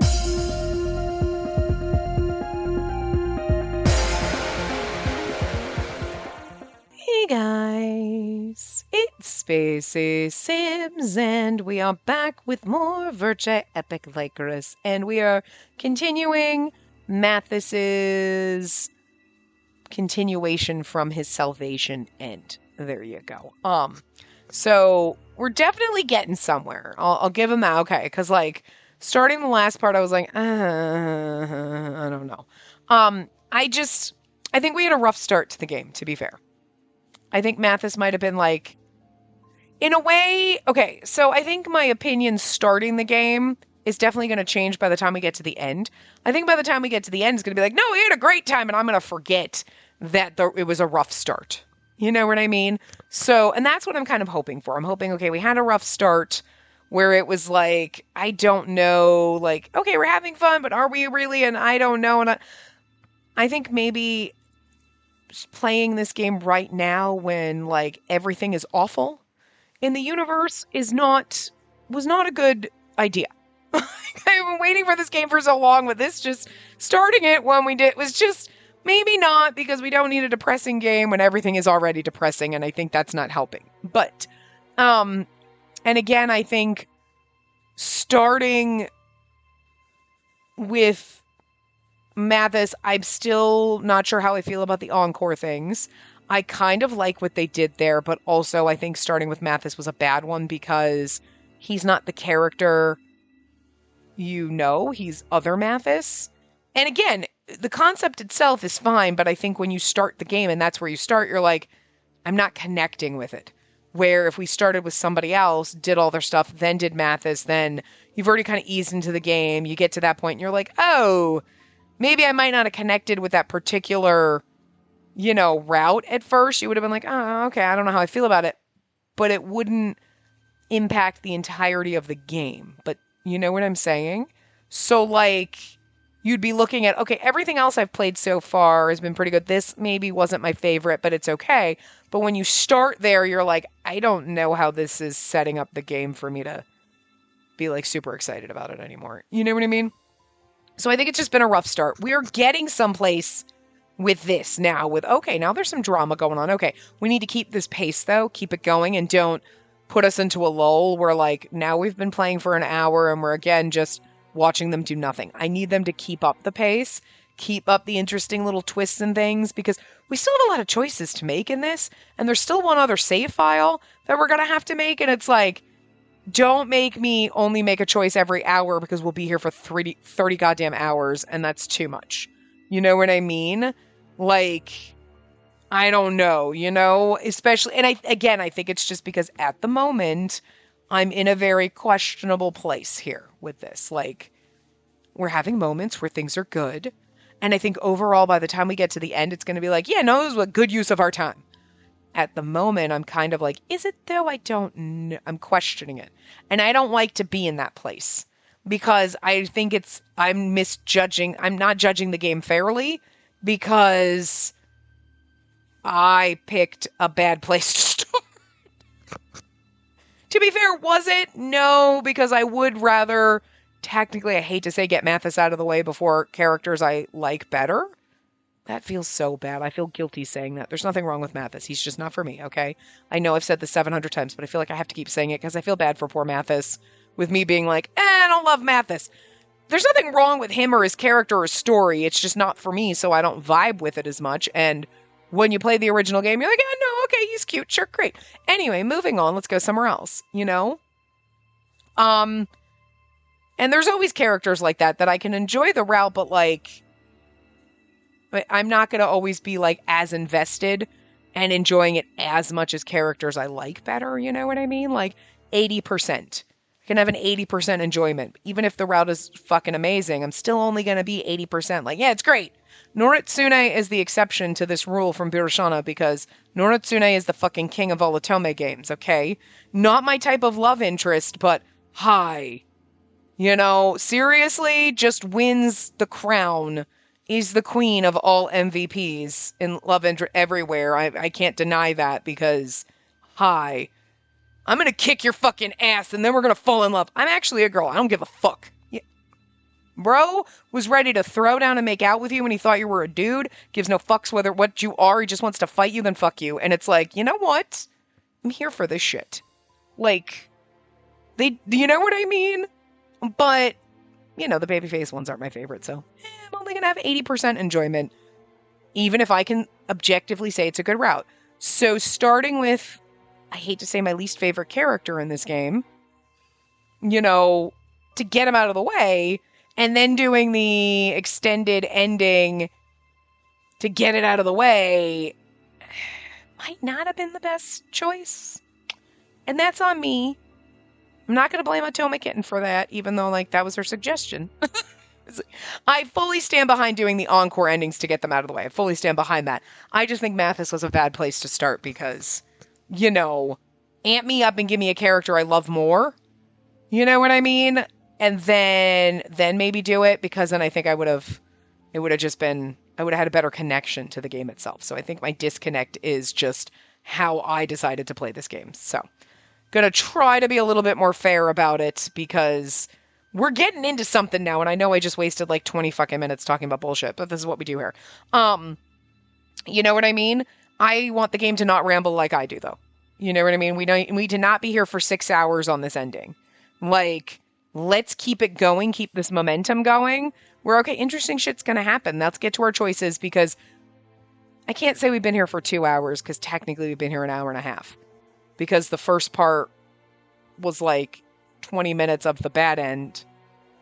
Hey guys, it's Spacey Sims, and we are back with more Virche Epic Lycoris, and we are continuing Mathis's continuation from his salvation end. There you go. So we're definitely getting somewhere. I'll give him that. Okay, because like starting the last part, I was like, I don't know. I think we had a rough start to the game. To be fair, I think Mathis might have been like, in a way, okay. So I think my opinion starting the game is definitely going to change by the time we get to the end. I think by the time we get to the end, it's going to be like, no, we had a great time, and I'm going to forget that it was a rough start. You know what I mean? So, and that's what I'm kind of hoping for. I'm hoping, okay, we had a rough start where it was like, I don't know, like, okay, we're having fun, but are we really? And I don't know. And I think maybe playing this game right now when like everything is awful in the universe was not a good idea. I've been waiting for this game for so long, but this just starting it when we did was just maybe not, because we don't need a depressing game when everything is already depressing, and I think that's not helping. But and again, I think starting with Mathis, I'm still not sure how I feel about the encore things. I kind of like what they did there, but also I think starting with Mathis was a bad one because he's not the character he's other Mathis. And again, the concept itself is fine, but I think when you start the game and that's where you start, you're like, I'm not connecting with it. Where if we started with somebody else, did all their stuff, then did Mathis, then you've already kind of eased into the game. You get to that point and you're like, oh, maybe I might not have connected with that particular, route at first. You would have been like, oh, okay, I don't know how I feel about it. But it wouldn't impact the entirety of the game. But you know what I'm saying? So, like, you'd be looking at, okay, everything else I've played so far has been pretty good. This maybe wasn't my favorite, but it's okay. But when you start there, you're like, I don't know how this is setting up the game for me to be, like, super excited about it anymore. You know what I mean? So I think it's just been a rough start. We're getting someplace with this now with, okay, now there's some drama going on. Okay, we need to keep this pace, though. Keep it going and don't put us into a lull where, like, now we've been playing for an hour and we're, again, just watching them do nothing. I need them to keep up the pace, keep up the interesting little twists and things, because we still have a lot of choices to make in this, and there's still one other save file that we're going to have to make, and it's like, don't make me only make a choice every hour because we'll be here for 30 goddamn hours, and that's too much. You know what I mean? Like, I don't know, especially, and I think it's just because at the moment, I'm in a very questionable place here with this. Like, we're having moments where things are good, and I think overall, by the time we get to the end, it's going to be like, yeah, no, this was a good use of our time. At the moment, I'm kind of like, is it though? I don't know. I'm questioning it. And I don't like to be in that place because I think I'm misjudging. I'm not judging the game fairly because I picked a bad place to start. To be fair, was it? No, because I would rather, technically, I hate to say, get Mathis out of the way before characters I like better. That feels so bad. I feel guilty saying that. There's nothing wrong with Mathis. He's just not for me, okay? I know I've said this 700 times, but I feel like I have to keep saying it because I feel bad for poor Mathis with me being like, I don't love Mathis. There's nothing wrong with him or his character or story. It's just not for me, so I don't vibe with it as much. And when you play the original game, you're like, no, okay, he's cute. Sure, great. Anyway, moving on. Let's go somewhere else, And there's always characters like that I can enjoy the route, but like, I'm not going to always be like as invested and enjoying it as much as characters I like better. You know what I mean? Like 80%. I can have an 80% enjoyment. Even if the route is fucking amazing, I'm still only going to be 80%. Like, yeah, it's great. Noritsune is the exception to this rule from Virche because Noritsune is the fucking king of all Otome games, okay? Not my type of love interest, but hi. Seriously, just wins the crown. Is the queen of all MVPs in love interest everywhere. I can't deny that because, hi, I'm going to kick your fucking ass and then we're going to fall in love. I'm actually a girl. I don't give a fuck. Yeah. Bro was ready to throw down and make out with you when he thought you were a dude. Gives no fucks whether what you are. He just wants to fight you, then fuck you. And it's like, you know what? I'm here for this shit. Like, you know what I mean? But, you know, the babyface ones aren't my favorite, so I'm only gonna have 80% enjoyment, even if I can objectively say it's a good route. So starting with, I hate to say my least favorite character in this game, you know, to get him out of the way, and then doing the extended ending to get it out of the way might not have been the best choice. And that's on me. I'm not going to blame Atoma Kitten for that, even though, like, that was her suggestion. I fully stand behind doing the encore endings to get them out of the way. I fully stand behind that. I just think Mathis was a bad place to start because, you know, amp me up and give me a character I love more. You know what I mean? And then maybe do it, because then I think it would have just been, I would have had a better connection to the game itself. So I think my disconnect is just how I decided to play this game. So gonna try to be a little bit more fair about it, because we're getting into something now, and I know I just wasted like 20 fucking minutes talking about bullshit, but this is what we do here. You know what I mean? I want the game to not ramble like I do, though. You know what I mean? We need to not be here for 6 hours on this ending. Like, let's keep it going, keep this momentum going. We're okay, interesting shit's gonna happen. Let's get to our choices, because I can't say we've been here for 2 hours, because technically we've been here an hour and a half. Because the first part was like 20 minutes of the bad end,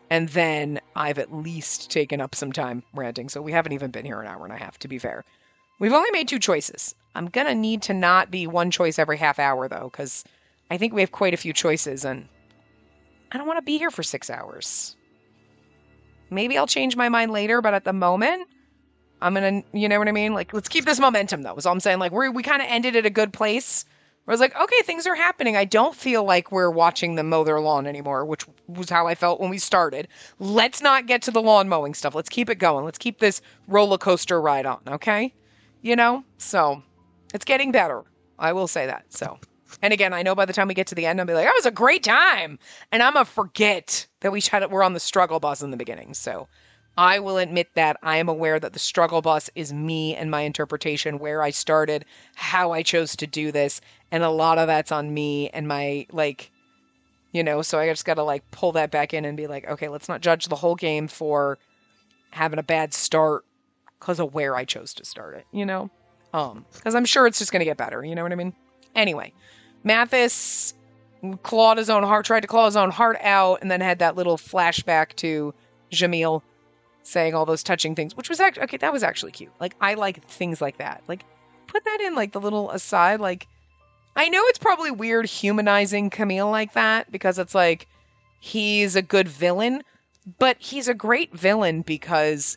and then I've at least taken up some time ranting, so we haven't even been here an hour and a half, to be fair. We've only made 2 choices. I'm gonna need to not be one choice every half hour, though, because I think we have quite a few choices, and I don't want to be here for 6 hours. Maybe I'll change my mind later, but at the moment, I'm gonna, you know what I mean? Like, let's keep this momentum, though, is all I'm saying. Like, we kind of ended at a good place. I was like, okay, things are happening. I don't feel like we're watching them mow their lawn anymore, which was how I felt when we started. Let's not get to the lawn mowing stuff. Let's keep it going. Let's keep this roller coaster ride on, okay? You know? So, it's getting better. I will say that. So, and again, I know by the time we get to the end, I'll be like, that was a great time. And I'm going to forget that we're on the struggle bus in the beginning. So, I will admit that I am aware that the struggle bus is me and my interpretation, where I started, how I chose to do this, and a lot of that's on me and my, like, you know, so I just got to, like, pull that back in and be like, okay, let's not judge the whole game for having a bad start because of where I chose to start it, you know? Because I'm sure it's just going to get better, you know what I mean? Anyway, Mathis tried to claw his own heart out, and then had that little flashback to Jamil saying all those touching things, which was actually, okay, that was actually cute. Like, I like things like that. Like, put that in, like, the little aside. Like, I know it's probably weird humanizing Camille like that, because it's like, he's a good villain, but he's a great villain because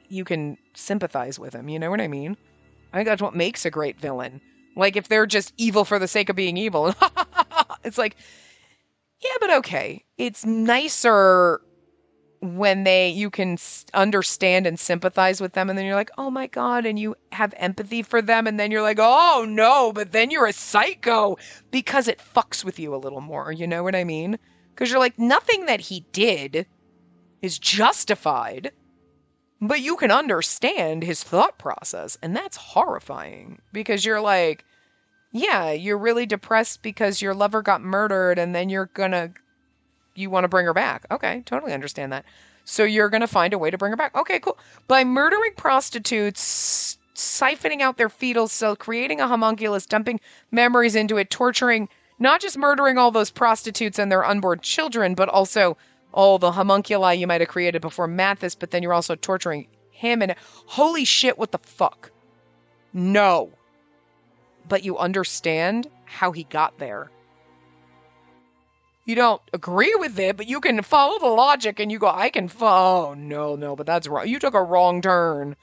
you can sympathize with him, you know what I mean? I think that's what makes a great villain. Like, if they're just evil for the sake of being evil, it's like, yeah, but okay. It's nicer when you can understand and sympathize with them, and then you're like, oh my God, and you have empathy for them, and then you're like, oh no, but then you're a psycho, because it fucks with you a little more, you know what I mean? Because you're like, nothing that he did is justified, but you can understand his thought process, and that's horrifying, because you're like, yeah, you're really depressed because your lover got murdered, and then you want to bring her back. Okay, totally understand that. So you're going to find a way to bring her back. Okay, cool. By murdering prostitutes, siphoning out their fetal cell, creating a homunculus, dumping memories into it, torturing, not just murdering all those prostitutes and their unborn children, but also all the homunculi you might have created before Mathis, but then you're also torturing him, and holy shit, what the fuck? No. But you understand how he got there. You don't agree with it, but you can follow the logic, and you go, oh, no, but that's wrong. You took a wrong turn.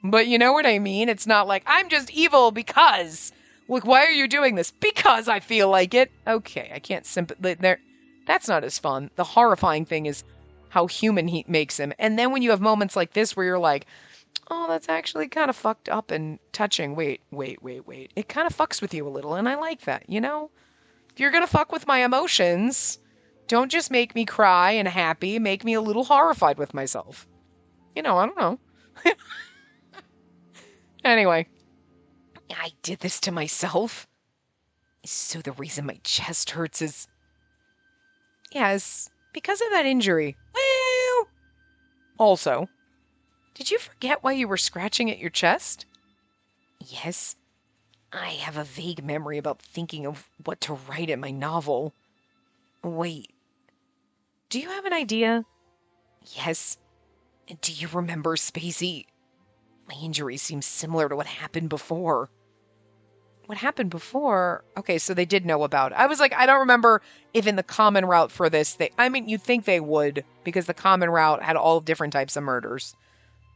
But you know what I mean? It's not like, I'm just evil because, like, why are you doing this? Because I feel like it. Okay, I can't sympathize. That's not as fun. The horrifying thing is how human he makes him. And then when you have moments like this where you're like, oh, that's actually kind of fucked up and touching. Wait. It kind of fucks with you a little, and I like that, you know? If you're gonna fuck with my emotions, Don't just make me cry and happy, make me a little horrified with myself. I don't know. Anyway, I did this to myself. So the reason my chest hurts is... Yes, because of that injury. Well... Also, did you forget why you were scratching at your chest? Yes, I have a vague memory about thinking of what to write in my novel. Wait, do you have an idea? Yes. Do you remember, Spacey? My injury seems similar to what happened before. What happened before? Okay, so they did know about it. I was like, I don't remember if in the common route for this, you'd think they would, because the common route had all different types of murders.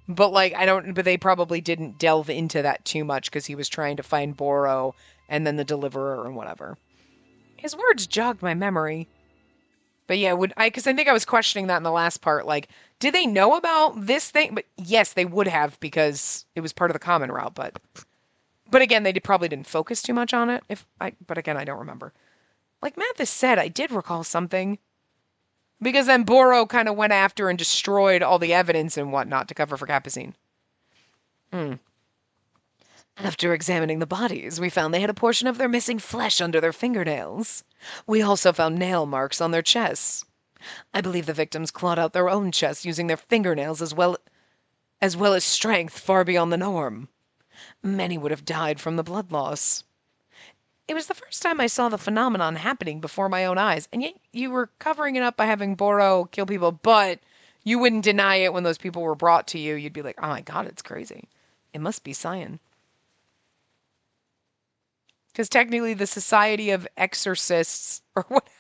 But but they probably didn't delve into that too much because he was trying to find Boro and then the deliverer and whatever. His words jogged my memory. But yeah, because I think I was questioning that in the last part, did they know about this thing? But yes, they would have because it was part of the common route, but again, they probably didn't focus too much on it. But again, I don't remember. Like Mathis said, I did recall something. Because then Boro kind of went after and destroyed all the evidence and whatnot to cover for Capucine. After examining the bodies, we found they had a portion of their missing flesh under their fingernails. We also found nail marks on their chests. I believe the victims clawed out their own chests using their fingernails as well as strength far beyond the norm. Many would have died from the blood loss. It was the first time I saw the phenomenon happening before my own eyes, and yet you were covering it up by having Boro kill people, but you wouldn't deny it when those people were brought to you. You'd be like, oh my god, it's crazy. It must be Cyan. Because technically the Society of Exorcists, or whatever.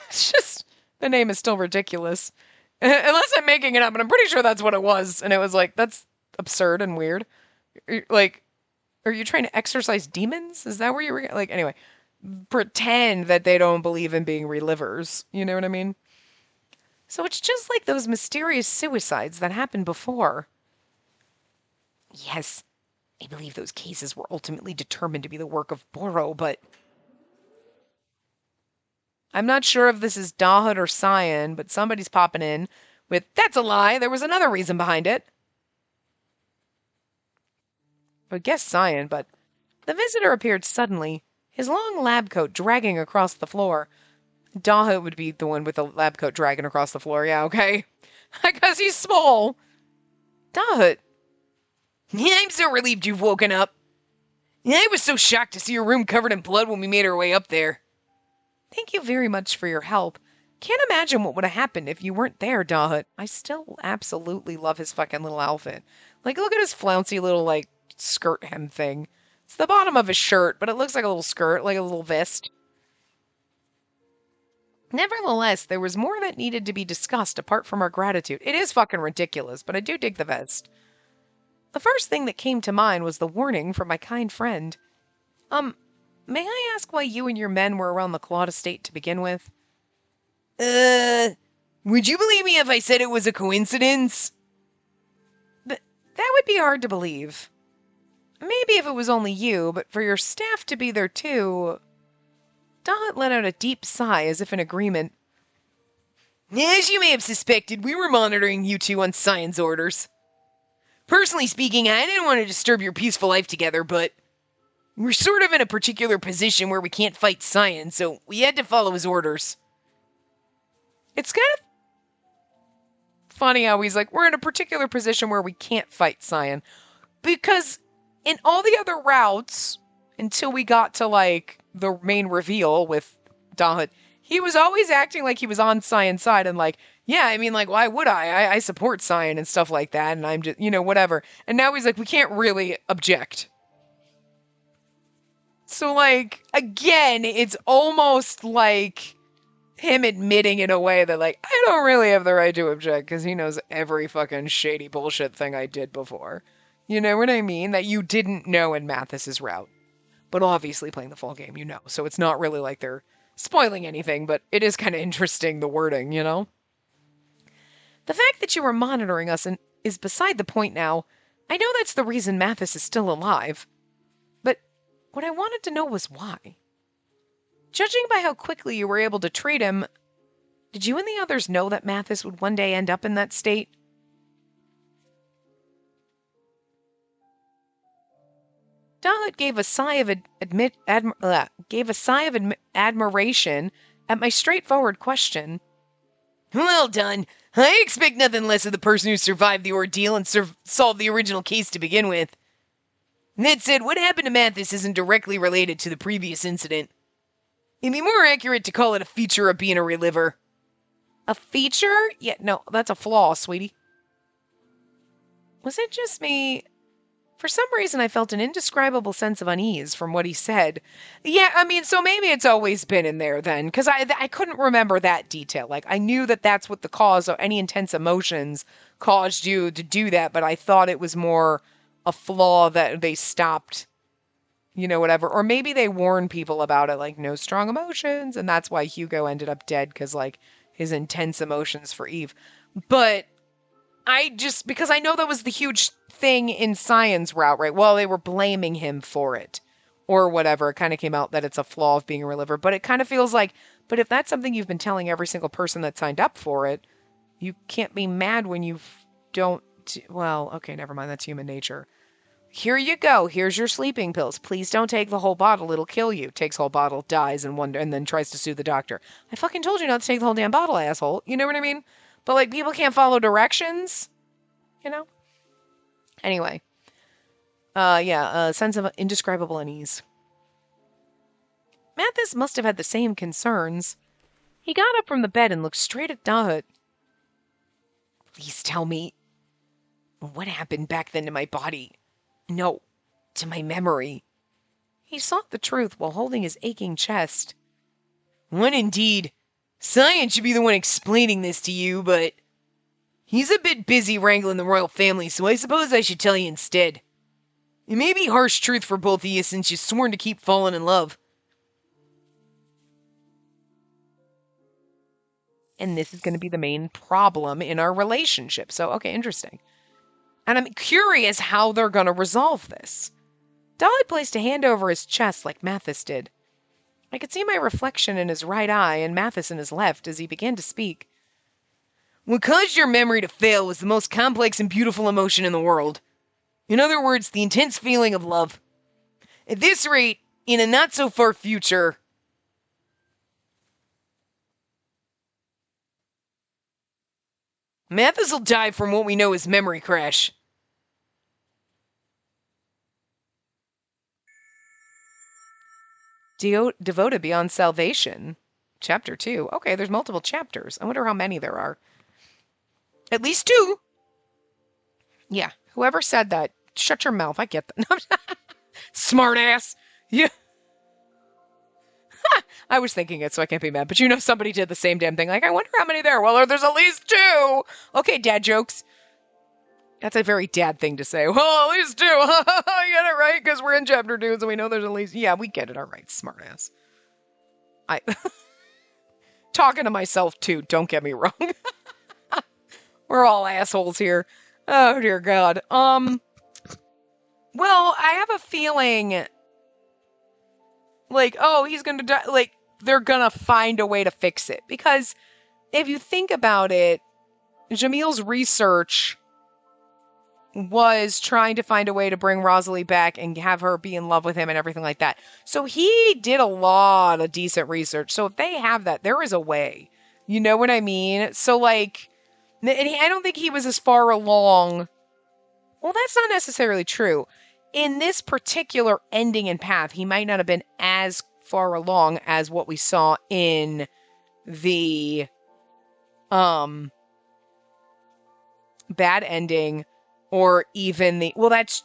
It's just, the name is still ridiculous. Unless I'm making it up, and I'm pretty sure that's what it was. And it was like, that's absurd and weird. Like, are you trying to exorcise demons? Is that where you were? Like, anyway, pretend that they don't believe in being relivers. You know what I mean? So it's just like those mysterious suicides that happened before. Yes, I believe those cases were ultimately determined to be the work of Boro, but I'm not sure if this is Dahut or Cyan, but somebody's popping in with, that's a lie, there was another reason behind it. I guess Cyan, but the visitor appeared suddenly, his long lab coat dragging across the floor. Dahut would be the one with the lab coat dragging across the floor, yeah, okay. Because he's small. Dahut. Yeah, I'm so relieved you've woken up. Yeah, I was so shocked to see your room covered in blood when we made our way up there. Thank you very much for your help. Can't imagine what would have happened if you weren't there, Dahut. I still absolutely love his fucking little outfit. Like, look at his flouncy little, skirt hem thing. It's the bottom of his shirt, but it looks like a little skirt, like a little vest. Nevertheless, there was more that needed to be discussed apart from our gratitude. It is fucking ridiculous, but I do dig the vest. The first thing that came to mind was the warning from my kind friend. May I ask why you and your men were around the Claude estate to begin with? Would you believe me if I said it was a coincidence? That would be hard to believe. Maybe if it was only you, but for your staff to be there too... Dahut let out a deep sigh as if in agreement. As you may have suspected, we were monitoring you two on Cyan's orders. Personally speaking, I didn't want to disturb your peaceful life together, but we're sort of in a particular position where we can't fight Cyan, so we had to follow his orders. It's kind of funny how he's like, we're in a particular position where we can't fight Cyan. Because in all the other routes, until we got to, the main reveal with Dahut, he was always acting like he was on Cyan's side and why would I? I support Cyan and stuff like that, and I'm just, whatever. And now he's like, we can't really object. So, again, it's almost like him admitting in a way that, I don't really have the right to object because he knows every fucking shady bullshit thing I did before. You know what I mean? That you didn't know in Mathis's route. But obviously playing the full game, so it's not really like they're spoiling anything, but it is kind of interesting, the wording, The fact that you were monitoring us is beside the point now. I know that's the reason Mathis is still alive. But what I wanted to know was why. Judging by how quickly you were able to treat him, did you and the others know that Mathis would one day end up in that state? Dalit gave a sigh of admiration at my straightforward question. Well done. I expect nothing less of the person who survived the ordeal and solved the original case to begin with. That said, what happened to Mathis isn't directly related to the previous incident. It'd be more accurate to call it a feature of being a reliver. A feature? Yeah, no, that's a flaw, sweetie. Was it just me? For some reason, I felt an indescribable sense of unease from what he said. Yeah, I mean, so maybe it's always been in there then, because I couldn't remember that detail. Like, I knew that that's what the cause of any intense emotions caused you to do that, but I thought it was more a flaw that they stopped, whatever. Or maybe they warned people about it, like, no strong emotions, and that's why Hugo ended up dead, because, like, his intense emotions for Eve. But because I know that was the huge thing in Science route, right? Well, they were blaming him for it or whatever. It kind of came out that it's a flaw of being a reliver, but it kind of feels like, but if that's something you've been telling every single person that signed up for it, you can't be mad when you don't. Well, okay, never mind. That's human nature. Here you go. Here's your sleeping pills. Please don't take the whole bottle. It'll kill you. Takes whole bottle, dies, and then tries to sue the doctor. I fucking told you not to take the whole damn bottle, asshole. You know what I mean? But, like, people can't follow directions, Anyway. A sense of indescribable unease. Mathis must have had the same concerns. He got up from the bed and looked straight at Dahut. Please tell me, what happened back then to my body? No, to my memory. He sought the truth while holding his aching chest. One indeed. Science should be the one explaining this to you, but he's a bit busy wrangling the royal family, so I suppose I should tell you instead. It may be harsh truth for both of you since you've sworn to keep falling in love. And this is going to be the main problem in our relationship. So, okay, interesting. And I'm curious how they're going to resolve this. Dolly placed a hand over his chest like Mathis did. I could see my reflection in his right eye and Mathis in his left as he began to speak. What caused your memory to fail was the most complex and beautiful emotion in the world. In other words, the intense feeling of love. At this rate, in a not-so-far future, Mathis will die from what we know as memory crash. Devoted Beyond Salvation. Chapter 2. Okay, there's multiple chapters. I wonder how many there are. At least 2. Yeah, whoever said that, shut your mouth. I get that. Smart ass. Yeah. I was thinking it, so I can't be mad. But somebody did the same damn thing. Like, I wonder how many there are. Well, there's at least 2. Okay, dad jokes. That's a very dad thing to say. Well, at least 2. You get it right, because we're in chapter 2, so we know there's at least... Yeah, we get it. All right, smart ass. Talking to myself, too. Don't get me wrong. We're all assholes here. Oh, dear God. Well, I have a feeling... Like, oh, he's gonna die. Like, they're gonna find a way to fix it. Because if you think about it, Jamil's research was trying to find a way to bring Rosalie back and have her be in love with him and everything like that. So he did a lot of decent research. So if they have that, there is a way. You know what I mean? So, like, I don't think he was as far along. Well, that's not necessarily true. In this particular ending and path, he might not have been as far along as what we saw in the bad ending, or even the... Well, that's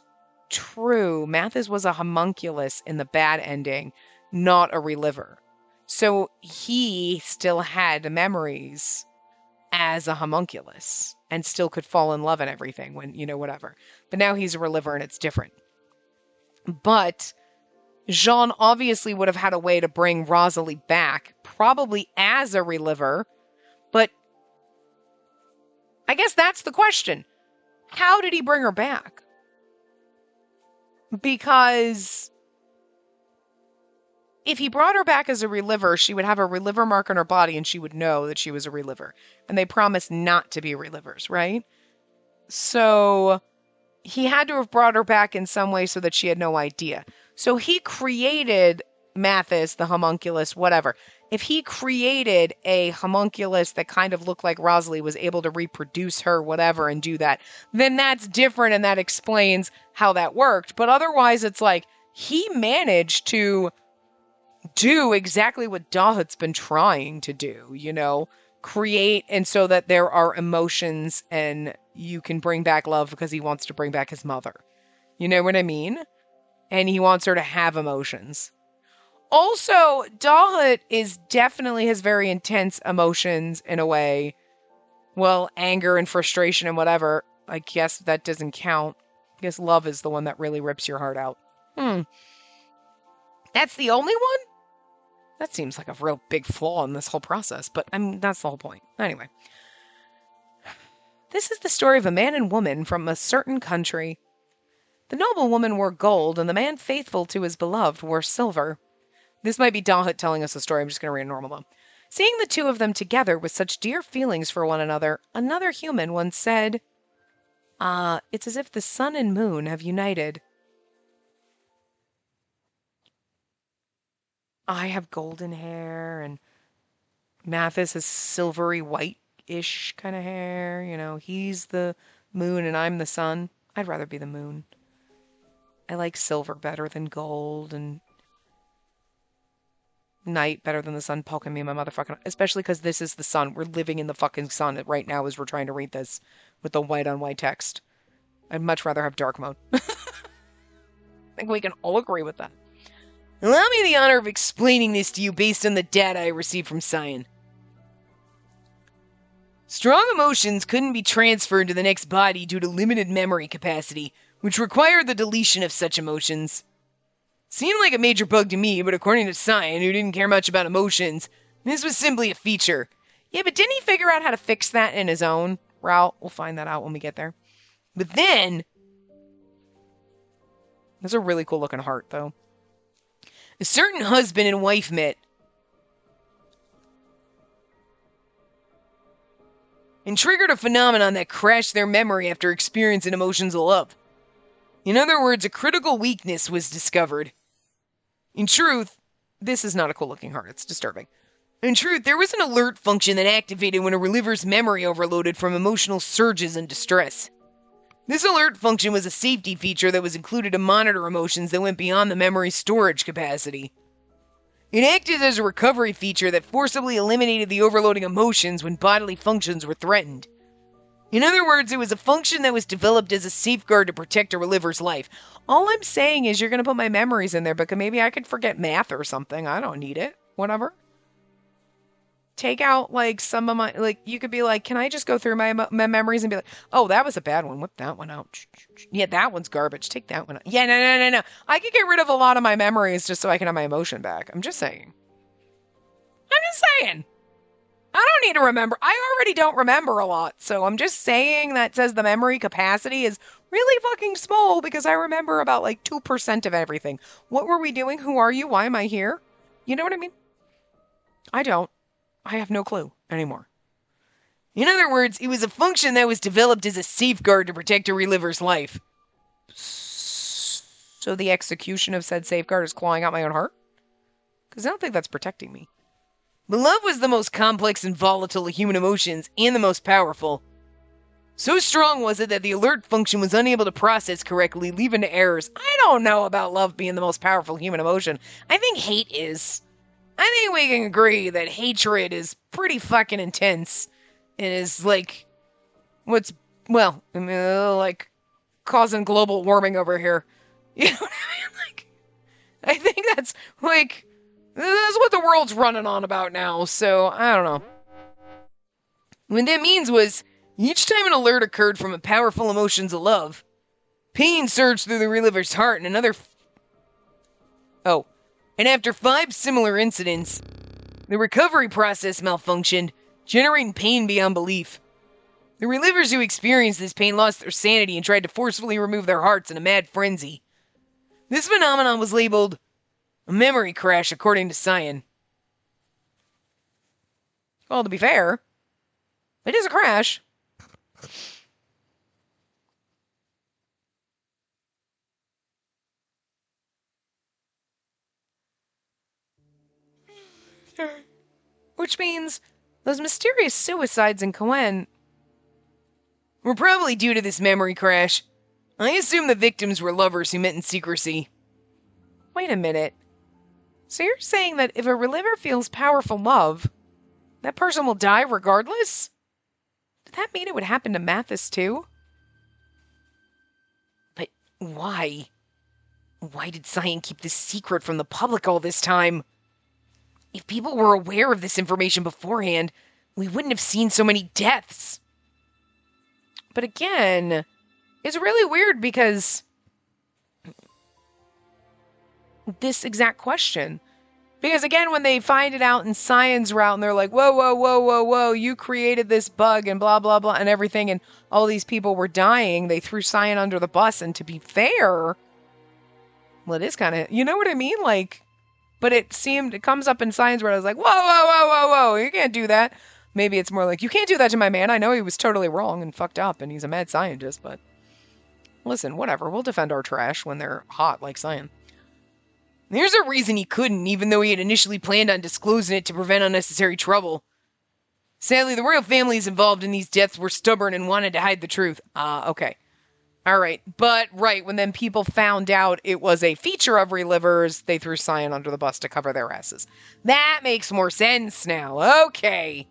true. Mathis was a homunculus in the bad ending, not a reliver. So he still had memories as a homunculus and still could fall in love and everything when, whatever. But now he's a reliver and it's different. But Jean obviously would have had a way to bring Rosalie back, probably as a reliver. But I guess that's the question. How did he bring her back? Because if he brought her back as a reliver, she would have a reliver mark on her body and she would know that she was a reliver. And they promised not to be relivers, right? So he had to have brought her back in some way so that she had no idea. So he created Mathis, the homunculus, whatever. If he created a homunculus that kind of looked like Rosalie, was able to reproduce her, whatever, and do that, then that's different and that explains how that worked. But otherwise, it's like he managed to do exactly what Dahut's been trying to do, you know, create, and so that there are emotions and you can bring back love because he wants to bring back his mother. You know what I mean? And he wants her to have emotions. Also, Dahut definitely has very intense emotions in a way. Well, anger and frustration and whatever. I guess that doesn't count. I guess love is the one that really rips your heart out. That's the only one? That seems like a real big flaw in this whole process, but that's the whole point. Anyway. This is the story of a man and woman from a certain country. The noble woman wore gold, and the man faithful to his beloved wore silver. This might be Dahut telling us a story. I'm just going to read it normal, though. Seeing the two of them together with such dear feelings for one another, another human once said, it's as if the sun and moon have united. I have golden hair, and Mathis has silvery white-ish kind of hair. You know, he's the moon and I'm the sun. I'd rather be the moon. I like silver better than gold, and night better than the sun poking me in my motherfucking... Especially because this is the sun. We're living in the fucking sun right now as we're trying to read this with the white-on-white text. I'd much rather have dark mode. I think we can all agree with that. Allow me the honor of explaining this to you based on the data I received from Cyan. Strong emotions couldn't be transferred to the next body due to limited memory capacity, which required the deletion of such emotions. Seemed like a major bug to me, but according to Cyan, who didn't care much about emotions, this was simply a feature. Yeah, but didn't he figure out how to fix that in his own route? We'll find that out when we get there. But then... That's a really cool looking heart, though. A certain husband and wife met and triggered a phenomenon that crashed their memory after experiencing emotions of love. In other words, a critical weakness was discovered. In truth, this is not a cool-looking heart. It's disturbing. In truth, there was an alert function that activated when a reliever's memory overloaded from emotional surges and distress. This alert function was a safety feature that was included to monitor emotions that went beyond the memory's storage capacity. It acted as a recovery feature that forcibly eliminated the overloading emotions when bodily functions were threatened. In other words, it was a function that was developed as a safeguard to protect a reliever's life. All I'm saying is you're going to put my memories in there, but maybe I could forget math or something. I don't need it. Whatever. Take out, like, some of my, like, you could be like, can I just go through my memories and be like, oh, that was a bad one. Whip that one out. Yeah, that one's garbage. Take that one out. Yeah, no. I could get rid of a lot of my memories just so I can have my emotion back. I'm just saying. I don't need to remember. I already don't remember a lot. So I'm just saying that says the memory capacity is really fucking small because I remember about, like, 2% of everything. What were we doing? Who are you? Why am I here? You know what I mean? I don't. I have no clue anymore. In other words, it was a function that was developed as a safeguard to protect a reliever's life. So the execution of said safeguard is clawing out my own heart? Because I don't think that's protecting me. But love was the most complex and volatile of human emotions and the most powerful. So strong was it that the alert function was unable to process correctly, leaving to errors. I don't know about love being the most powerful human emotion. I think hate is. I think we can agree that hatred is pretty fucking intense. It is like, like causing global warming over here. You know what I mean? Like, I think that's like, that's what the world's running on about now. So, I don't know. What that means was, each time an alert occurred from a powerful emotions of love, pain surged through the reliever's heart and and after 5 similar incidents, the recovery process malfunctioned, generating pain beyond belief. The relievers who experienced this pain lost their sanity and tried to forcefully remove their hearts in a mad frenzy. This phenomenon was labeled A memory crash, according to Cyan. Well, to be fair, it is a crash. Which means those mysterious suicides in Coen were probably due to this memory crash. I assume the victims were lovers who met in secrecy. Wait a minute. So you're saying that if a reliever feels powerful love, that person will die regardless? Did that mean it would happen to Mathis too? But why? Why did Cyan keep this secret from the public all this time? If people were aware of this information beforehand, we wouldn't have seen so many deaths. But again, it's really weird because this exact question. Because again, when they find it out in Cyan's route and they're like, whoa, whoa, whoa, whoa, whoa, you created this bug and blah, blah, blah, and everything, and all these people were dying, they threw Cyan under the bus, and to be fair, well, it is kind of, you know what I mean? Like, but it comes up in Cyan's route, I was like, whoa, whoa, whoa, whoa, whoa, you can't do that. Maybe it's more like, you can't do that to my man. I know he was totally wrong and fucked up, and he's a mad scientist, but listen, whatever, we'll defend our trash when they're hot like Cyan. There's a reason he couldn't, even though he had initially planned on disclosing it to prevent unnecessary trouble. Sadly, the royal families involved in these deaths were stubborn and wanted to hide the truth. Okay. Alright, but right, when then people found out it was a feature of Relivers, they threw Cyan under the bus to cover their asses. That makes more sense now. Okay.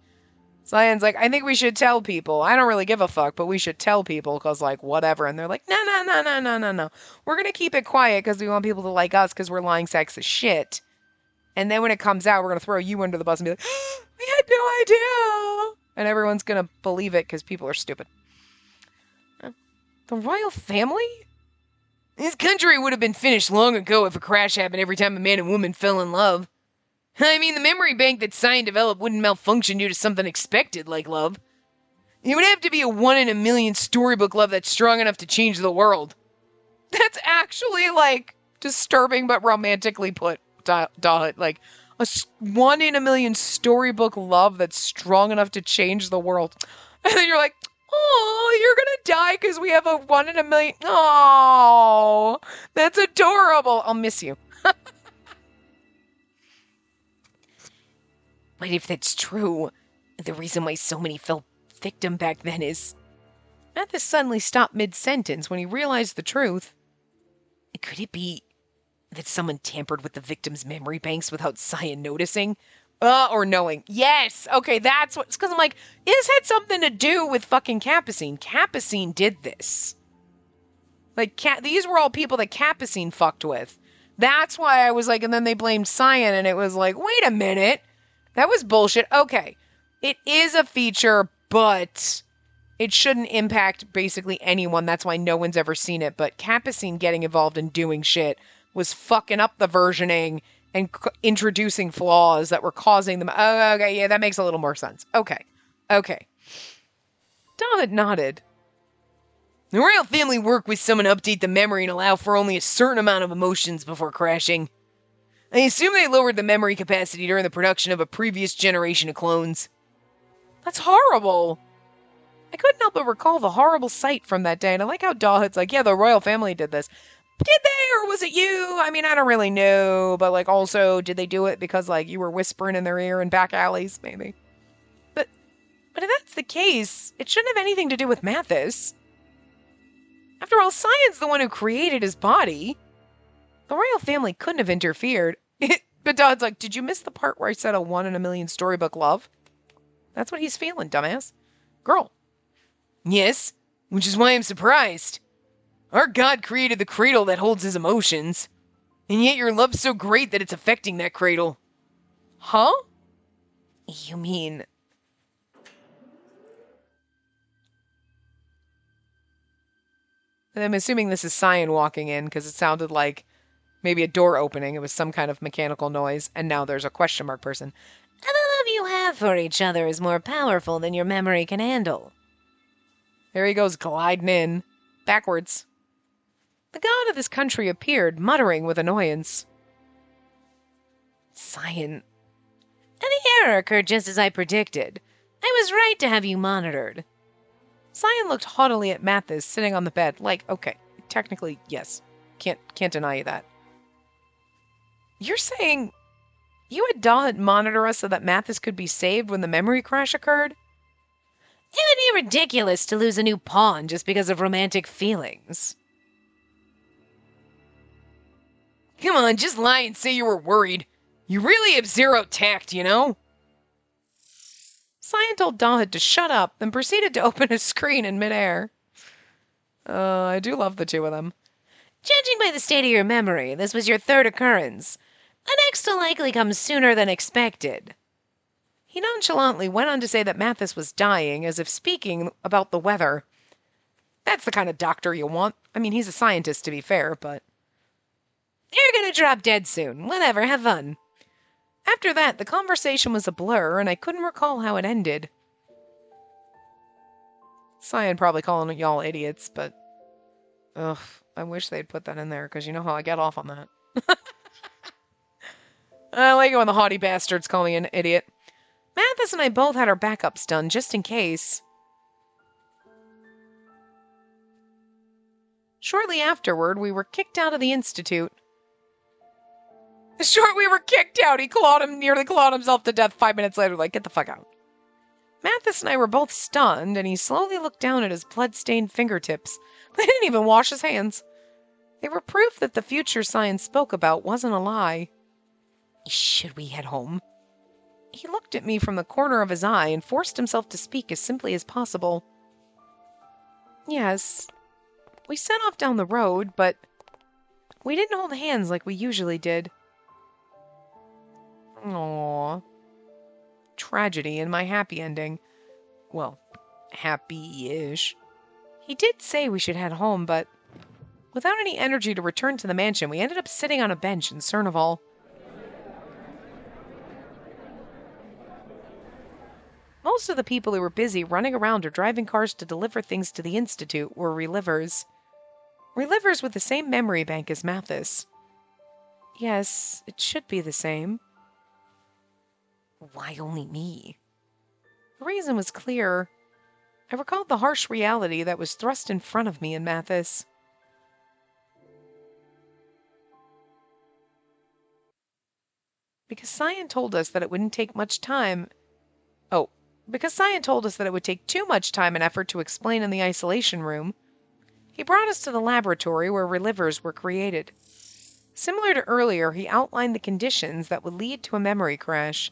Cyan's like, I think we should tell people. I don't really give a fuck, but we should tell people because, like, whatever. And they're like, no, no, no, no, no, no, no. We're going to keep it quiet because we want people to like us because we're lying sacks of shit. And then when it comes out, we're going to throw you under the bus and be like, we had no idea. And everyone's going to believe it because people are stupid. The royal family? This country would have been finished long ago if a crash happened every time a man and woman fell in love. I mean, the memory bank that Cyan developed wouldn't malfunction due to something expected like love. It would have to be a 1 in a million storybook love that's strong enough to change the world. That's actually, like, disturbing but romantically put, Dalit. Like, a 1 in a million storybook love that's strong enough to change the world. And then you're like, oh, you're gonna die because we have a 1 in a million. Oh, that's adorable. I'll miss you. But if that's true, the reason why so many fell victim back then is... Mathis suddenly stopped mid-sentence when he realized the truth. Could it be that someone tampered with the victim's memory banks without Cyan noticing? Or knowing. Yes! Okay, that's what... Because I'm like, this had something to do with fucking Capucine. Capucine did this. Like, these were all people that Capucine fucked with. That's why I was like... And then they blamed Cyan, and it was like, wait a minute. That was bullshit. Okay. It is a feature, but it shouldn't impact basically anyone. That's why no one's ever seen it. But Capucine getting involved in doing shit was fucking up the versioning and introducing flaws that were causing them. Oh, okay, yeah, that makes a little more sense. Okay. Dalit nodded. The royal family worked with someone to update the memory and allow for only a certain amount of emotions before crashing. I assume they lowered the memory capacity during the production of a previous generation of clones. That's horrible. I couldn't help but recall the horrible sight from that day, and I like how Dalit's like, yeah, the royal family did this. Did they, or was it you? I mean, I don't really know, but, like, also, did they do it because, like, you were whispering in their ear in back alleys? Maybe. But if that's the case, it shouldn't have anything to do with Mathis. After all, Cyan's the one who created his body. The royal family couldn't have interfered. But Dalit's like, did you miss the part where I said a 1 in a million storybook love? That's what he's feeling, dumbass. Girl. Yes, which is why I'm surprised. Our God created the cradle that holds his emotions. And yet your love's so great that it's affecting that cradle. Huh? You mean... I'm assuming this is Cyan walking in, because it sounded like maybe a door opening. It was some kind of mechanical noise, and now there's a question mark person. And the love you have for each other is more powerful than your memory can handle. There he goes, gliding in. Backwards. The god of this country appeared, muttering with annoyance. Cyan. The error occurred just as I predicted. I was right to have you monitored. Cyan looked haughtily at Mathis sitting on the bed, like, okay, technically, yes. Can't deny you that. You're saying you had Dalit monitor us so that Mathis could be saved when the memory crash occurred? It would be ridiculous to lose a new pawn just because of romantic feelings. Come on, just lie and say you were worried. You really have zero tact, you know? Cyan told Dalit to shut up, then proceeded to open a screen in midair. I do love the two of them. Judging by the state of your memory, this was your third occurrence. The next will likely come sooner than expected. He nonchalantly went on to say that Mathis was dying, as if speaking about the weather. That's the kind of doctor you want. I mean, he's a scientist, to be fair, but... You're gonna drop dead soon. Whatever, have fun. After that, the conversation was a blur, and I couldn't recall how it ended. Cyan probably calling y'all idiots, but... Ugh, I wish they'd put that in there, because you know how I get off on that. I like it when the haughty bastards call me an idiot. Mathis and I both had our backups done, just in case. Shortly afterward, we were kicked out of the Institute. We were kicked out! He nearly clawed himself to death 5 minutes later, like, get the fuck out. Mathis and I were both stunned, and he slowly looked down at his blood-stained fingertips. They didn't even wash his hands. They were proof that the future science spoke about wasn't a lie. Should we head home? He looked at me from the corner of his eye and forced himself to speak as simply as possible. Yes. We set off down the road, but we didn't hold hands like we usually did. Aww. Tragedy in my happy ending. Well, happy-ish. He did say we should head home, but without any energy to return to the mansion, we ended up sitting on a bench in Cernaval. Most of the people who were busy running around or driving cars to deliver things to the Institute were relivers. Relivers with the same memory bank as Mathis. Yes, it should be the same. Why only me? The reason was clear. I recalled the harsh reality that was thrust in front of me in Mathis. Because Cyan told us that it wouldn't take much time... Because Cyan told us that it would take too much time and effort to explain in the isolation room, he brought us to the laboratory where relivers were created. Similar to earlier, he outlined the conditions that would lead to a memory crash.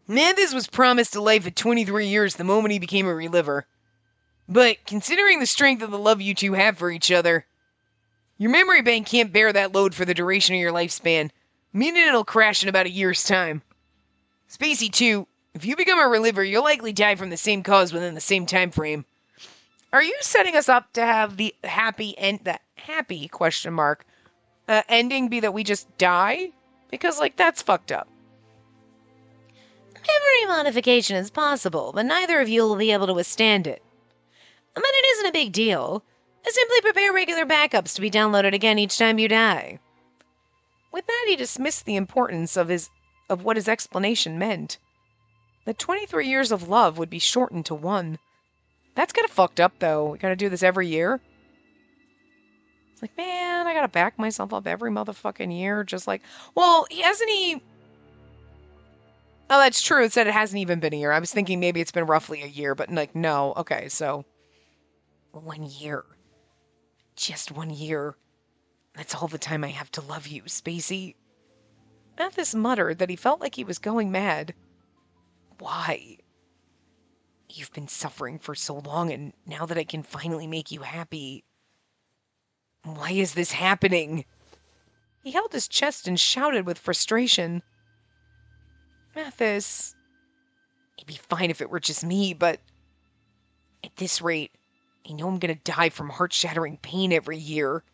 Mathis was promised a life at 23 years the moment he became a reliver. But, considering the strength of the love you two have for each other, your memory bank can't bear that load for the duration of your lifespan, meaning it'll crash in about a year's time. Spacey, too. If you become a reliver, you'll likely die from the same cause within the same time frame. Are you setting us up to have the happy ending be that we just die? Because, that's fucked up. Memory modification is possible, but neither of you will be able to withstand it. But it isn't a big deal. Simply prepare regular backups to be downloaded again each time you die. With that, he dismissed the importance of what his explanation meant. The 23 years of love would be shortened to 1. That's kind of fucked up, though. We gotta do this every year. It's like, man, I gotta back myself up every motherfucking year. Just like, well, hasn't he... Oh, that's true. It said it hasn't even been a year. I was thinking maybe it's been roughly a year, but no. Okay, so 1 year. Just 1 year. That's all the time I have to love you, Spacey. Mathis muttered that he felt like he was going mad. Why? You've been suffering for so long, and now that I can finally make you happy... Why is this happening? He held his chest and shouted with frustration. Mathis... It'd be fine if it were just me, but... At this rate, I know I'm gonna die from heart-shattering pain every year.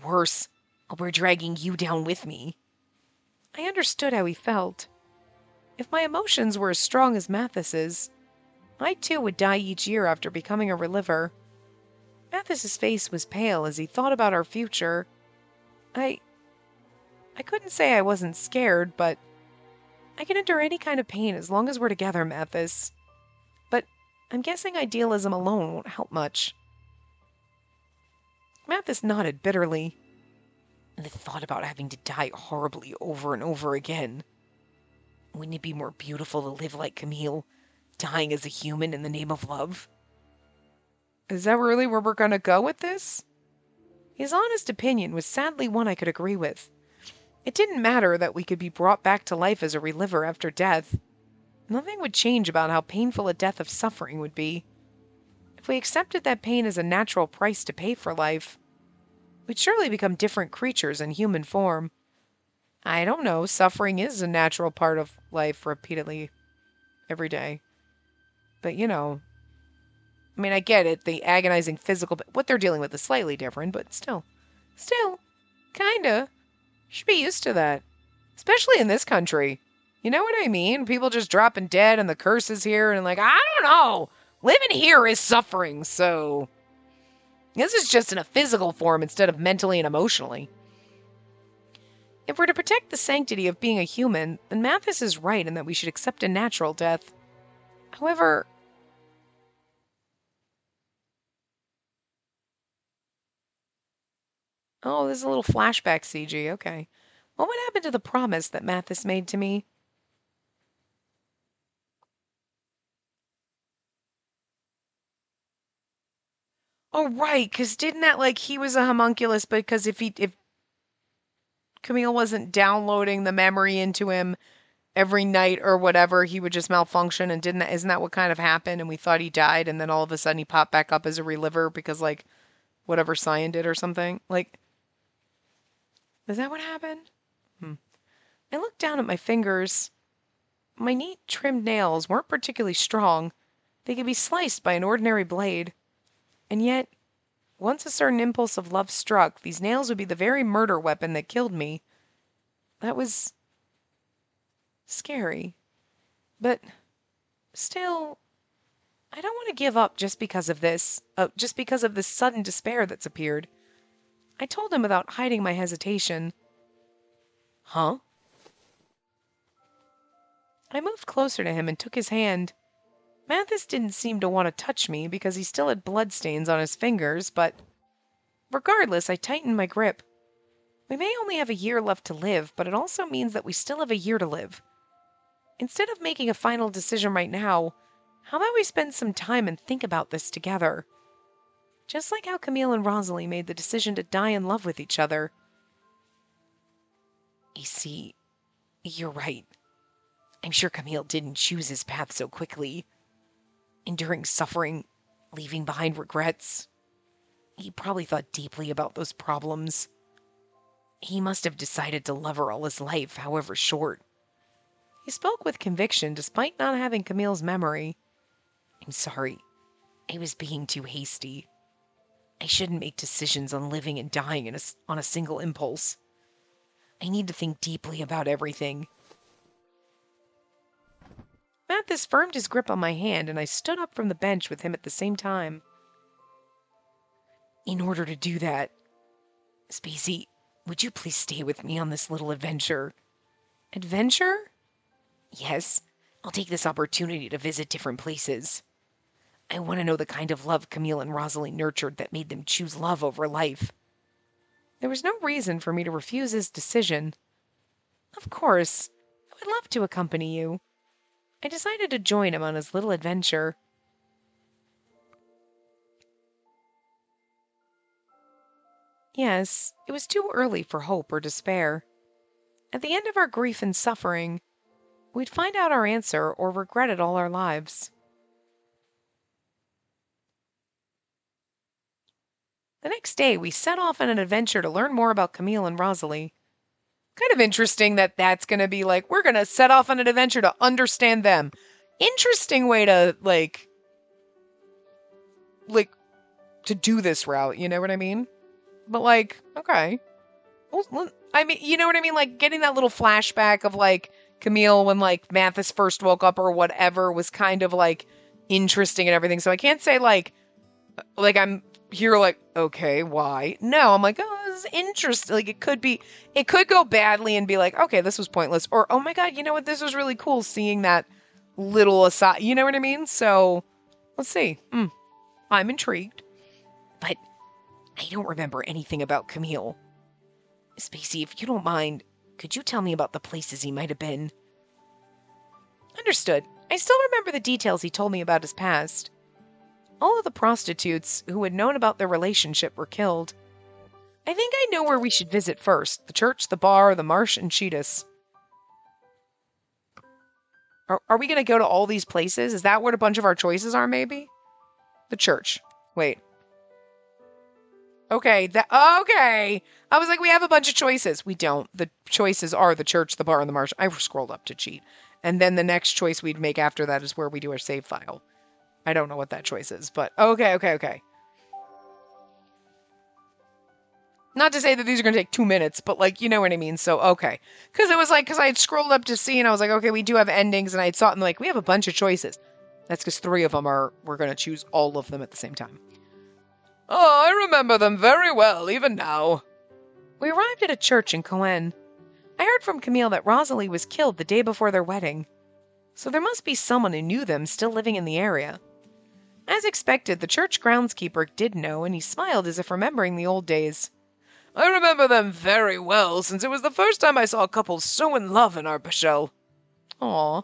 Worse, I'll be dragging you down with me. I understood how he felt. If my emotions were as strong as Mathis's, I too would die each year after becoming a reliver. Mathis's face was pale as he thought about our future. I I couldn't say I wasn't scared, but I can endure any kind of pain as long as we're together, Mathis. But I'm guessing idealism alone won't help much. Mathis nodded bitterly. And the thought about having to die horribly over and over again. Wouldn't it be more beautiful to live like Camille, dying as a human in the name of love? Is that really where we're going to go with this? His honest opinion was sadly one I could agree with. It didn't matter that we could be brought back to life as a reliver after death. Nothing would change about how painful a death of suffering would be. If we accepted that pain as a natural price to pay for life, we'd surely become different creatures in human form. I don't know, suffering is a natural part of life repeatedly every day. But, I mean, I get it, the agonizing physical, what they're dealing with is slightly different, but still, kinda. Should be used to that. Especially in this country. You know what I mean? People just dropping dead and the curses here and I don't know. Living here is suffering, so this is just in a physical form instead of mentally and emotionally. If we're to protect the sanctity of being a human, then Mathis is right in that we should accept a natural death. However, oh, there's a little flashback CG, okay. What would happen to the promise that Mathis made to me? Oh, right, because didn't that, he was a homunculus, because if Camille wasn't downloading the memory into him every night or whatever, he would just malfunction, and isn't that what kind of happened? And we thought he died, and then all of a sudden he popped back up as a reliver because, whatever Cyan did or something? Is that what happened? I looked down at my fingers. My neat, trimmed nails weren't particularly strong. They could be sliced by an ordinary blade. And yet, once a certain impulse of love struck, these nails would be the very murder weapon that killed me. That was scary. But still, I don't want to give up just because of this sudden despair that's appeared. I told him without hiding my hesitation. Huh? I moved closer to him and took his hand. Mathis didn't seem to want to touch me because he still had bloodstains on his fingers, but regardless, I tightened my grip. We may only have a year left to live, but it also means that we still have a year to live. Instead of making a final decision right now, how about we spend some time and think about this together? Just like how Camille and Rosalie made the decision to die in love with each other. You see, you're right. I'm sure Camille didn't choose his path so quickly. Enduring suffering, leaving behind regrets. He probably thought deeply about those problems. He must have decided to love her all his life, however short. He spoke with conviction despite not having Camille's memory. I'm sorry. I was being too hasty. I shouldn't make decisions on living and dying on a single impulse. I need to think deeply about everything. Mathis firmed his grip on my hand, and I stood up from the bench with him at the same time. In order to do that, Spacey, would you please stay with me on this little adventure? Adventure? Yes, I'll take this opportunity to visit different places. I want to know the kind of love Camille and Rosalie nurtured that made them choose love over life. There was no reason for me to refuse his decision. Of course, I would love to accompany you. I decided to join him on his little adventure. Yes, it was too early for hope or despair. At the end of our grief and suffering, we'd find out our answer or regret it all our lives. The next day, we set off on an adventure to learn more about Camille and Rosalie. Kind of interesting that that's going to be we're going to set off on an adventure to understand them. Interesting way to, to do this route, you know what I mean? But, okay. Well, I mean, you know what I mean? Getting that little flashback of, Camille when, Mathis first woke up or whatever was kind of, interesting and everything. So I can't say, I'm here okay, why? No, I'm oh, was interesting. Like, it could go badly and be like, okay, this was pointless. Or, oh my God, you know what? This was really cool seeing that little aside. You know what I mean? So, let's see. I'm intrigued. But I don't remember anything about Camille. Spacey, if you don't mind, could you tell me about the places he might have been? Understood. I still remember the details he told me about his past. All of the prostitutes who had known about their relationship were killed. I think I know where we should visit first. The church, the bar, the marsh, and Cheetahs. Are we going to go to all these places? Is that what a bunch of our choices are, maybe? The church. Wait. Okay. Okay. I was like, we have a bunch of choices. We don't. The choices are the church, the bar, and the marsh. I scrolled up to cheat. And then the next choice we'd make after that is where we do our save file. I don't know what that choice is, but okay. Not to say that these are going to take 2 minutes, but like, you know what I mean? So, okay. Because I had scrolled up to see and I was like, okay, we do have endings. And I saw it and like, we have a bunch of choices. That's because 3 of them we're going to choose all of them at the same time. Oh, I remember them very well, even now. We arrived at a church in Coen. I heard from Camille that Rosalie was killed the day before their wedding. So there must be someone who knew them still living in the area. As expected, the church groundskeeper did know, and he smiled as if remembering the old days. I remember them very well, since it was the first time I saw a couple so in love in our Bashel. Aw.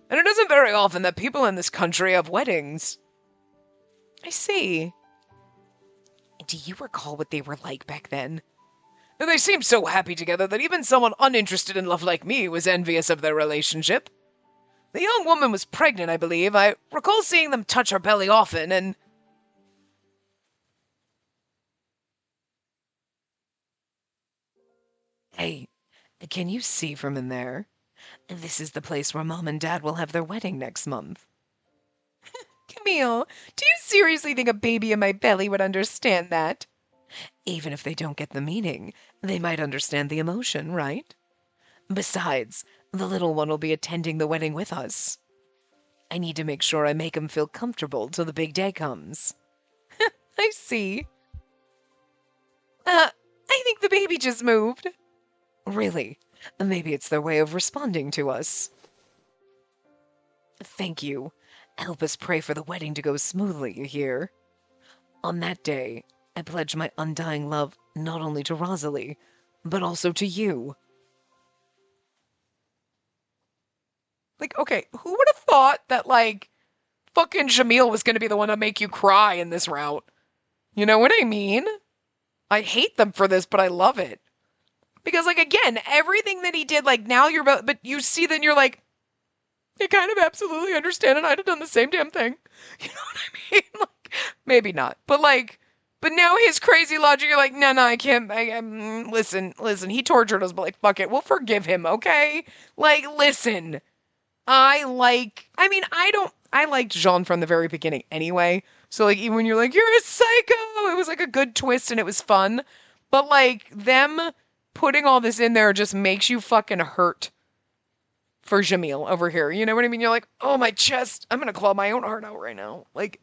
And it isn't very often that people in this country have weddings. I see. Do you recall what they were like back then? They seemed so happy together that even someone uninterested in love like me was envious of their relationship. The young woman was pregnant, I believe. I recall seeing them touch her belly often, and... Hey, can you see from in there? This is the place where Mom and Dad will have their wedding next month. Camille, do you seriously think a baby in my belly would understand that? Even if they don't get the meaning, they might understand the emotion, right? Besides, the little one will be attending the wedding with us. I need to make sure I make him feel comfortable till the big day comes. I see. I think the baby just moved. Really? Maybe it's their way of responding to us. Thank you. Help us pray for the wedding to go smoothly, you hear? On that day, I pledge my undying love not only to Rosalie, but also to you. Like, okay, who would have thought that, like, fucking Jamil was gonna be the one to make you cry in this route? You know what I mean? I hate them for this, but I love it. Because, like, again, everything that he did, like, now but you see that you're like, you kind of absolutely understand, and I'd have done the same damn thing. You know what I mean? Like, maybe not, but like, but now his crazy logic, you're like, no, I can't, listen, he tortured us, but like, fuck it, we'll forgive him, okay? Like, listen, I liked Jean from the very beginning anyway, so like, even when you're like, you're a psycho, it was like a good twist and it was fun, but like, them putting all this in there just makes you fucking hurt for Jamil over here. You know what I mean? You're like, oh, my chest. I'm going to claw my own heart out right now. Like,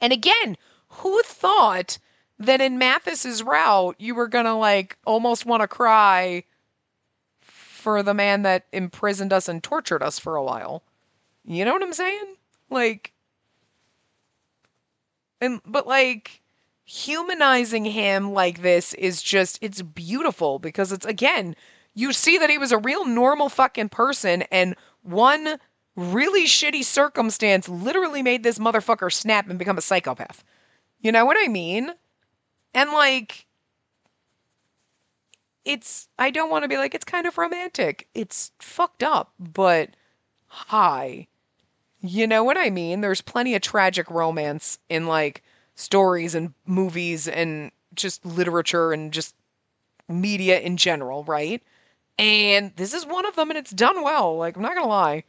and again, who thought that in Mathis's route, you were going to like almost want to cry for the man that imprisoned us and tortured us for a while? You know what I'm saying? Like, but like, humanizing him like this is just, it's beautiful because it's, again, you see that he was a real normal fucking person, and one really shitty circumstance literally made this motherfucker snap and become a psychopath. You know what I mean? And like, I don't want to be like, it's kind of romantic. It's fucked up, but hi. You know what I mean? There's plenty of tragic romance in like stories and movies and just literature and just media in general, right? And this is one of them, and it's done well. Like, I'm not gonna lie.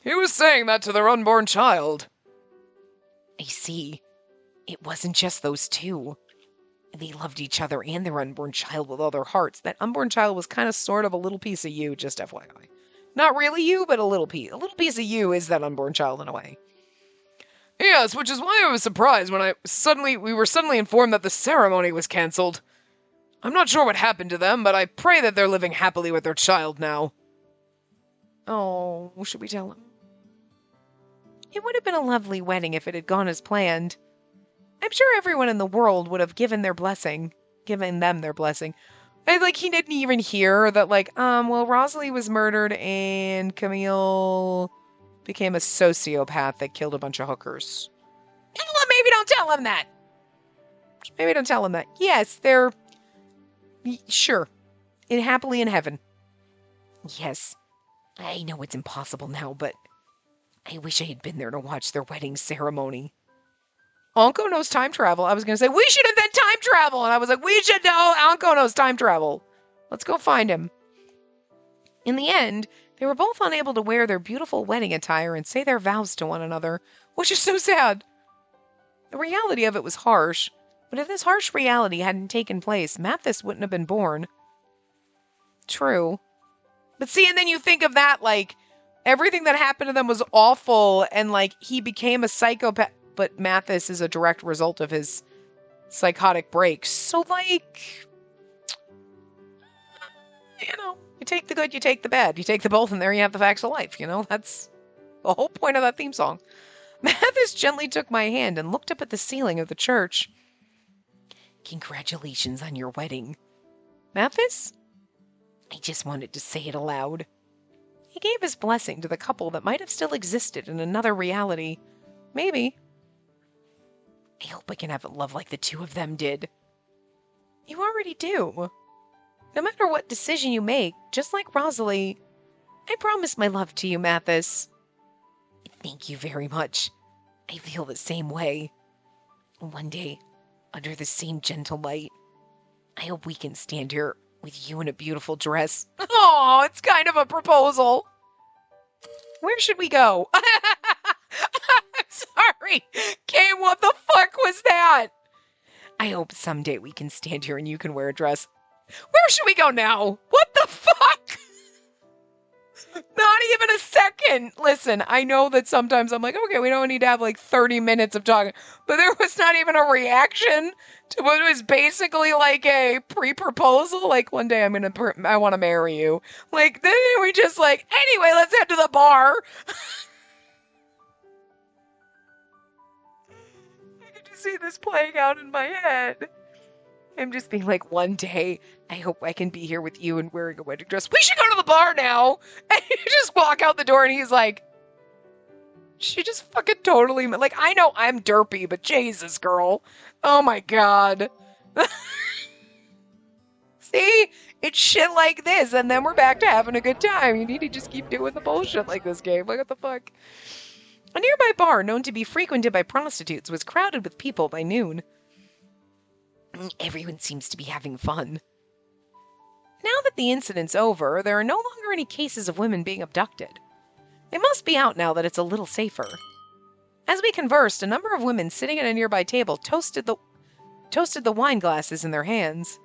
He was saying that to their unborn child. I see. It wasn't just those two. They loved each other and their unborn child with all their hearts. That unborn child was kind of sort of a little piece of you, just FYI. Not really you, but a little piece. A little piece of you is that unborn child in a way. Yes, which is why I was surprised when we were suddenly informed that the ceremony was cancelled. I'm not sure what happened to them, but I pray that they're living happily with their child now. Oh, should we tell him? It would have been a lovely wedding if it had gone as planned. I'm sure everyone in the world would have given them their blessing. And, like, he didn't even hear that, like, well, Rosalie was murdered and Camille became a sociopath that killed a bunch of hookers. Well, maybe don't tell him that. Maybe don't tell him that. Yes, they're... Sure. Happily in heaven. Yes. I know it's impossible now, but I wish I had been there to watch their wedding ceremony. Anko knows time travel. I was going to say, we should invent time travel. And I was like, we should know Anko knows time travel. Let's go find him. In the end, they were both unable to wear their beautiful wedding attire and say their vows to one another, which is so sad. The reality of it was harsh, but if this harsh reality hadn't taken place, Mathis wouldn't have been born. True. But see, and then you think of that, like, everything that happened to them was awful, and, like, he became a psychopath. But Mathis is a direct result of his psychotic breaks. So, like, you know, you take the good, you take the bad. You take the both, and there you have the facts of life, you know? That's the whole point of that theme song. Mathis gently took my hand and looked up at the ceiling of the church. Congratulations on your wedding. Mathis? I just wanted to say it aloud. He gave his blessing to the couple that might have still existed in another reality. Maybe. I hope I can have a love like the two of them did. You already do. No matter what decision you make, just like Rosalie, I promise my love to you, Mathis. Thank you very much. I feel the same way. One day, under the same gentle light, I hope we can stand here with you in a beautiful dress. Oh, it's kind of a proposal. Where should we go? Sorry. Kay, what the fuck was that? I hope someday we can stand here and you can wear a dress. Where should we go now? What the fuck? Not even a second. Listen, I know that sometimes I'm like, okay, we don't need to have like 30 minutes of talking. But there was not even a reaction to what was basically like a pre-proposal. Like, one day I want to marry you. Like, then we just like, anyway, let's head to the bar. See this playing out in my head. I'm just being like, one day, I hope I can be here with you and wearing a wedding dress. We should go to the bar now. And you just walk out the door and he's like, she just fucking totally, like, I know I'm derpy, but Jesus, girl. Oh my God. See? It's shit like this. And then we're back to having a good time. You need to just keep doing the bullshit like this game. Like, what the fuck? A nearby bar, known to be frequented by prostitutes, was crowded with people by noon. Everyone seems to be having fun. Now that the incident's over, there are no longer any cases of women being abducted. They must be out now that it's a little safer. As we conversed, a number of women sitting at a nearby table toasted the wine glasses in their hands.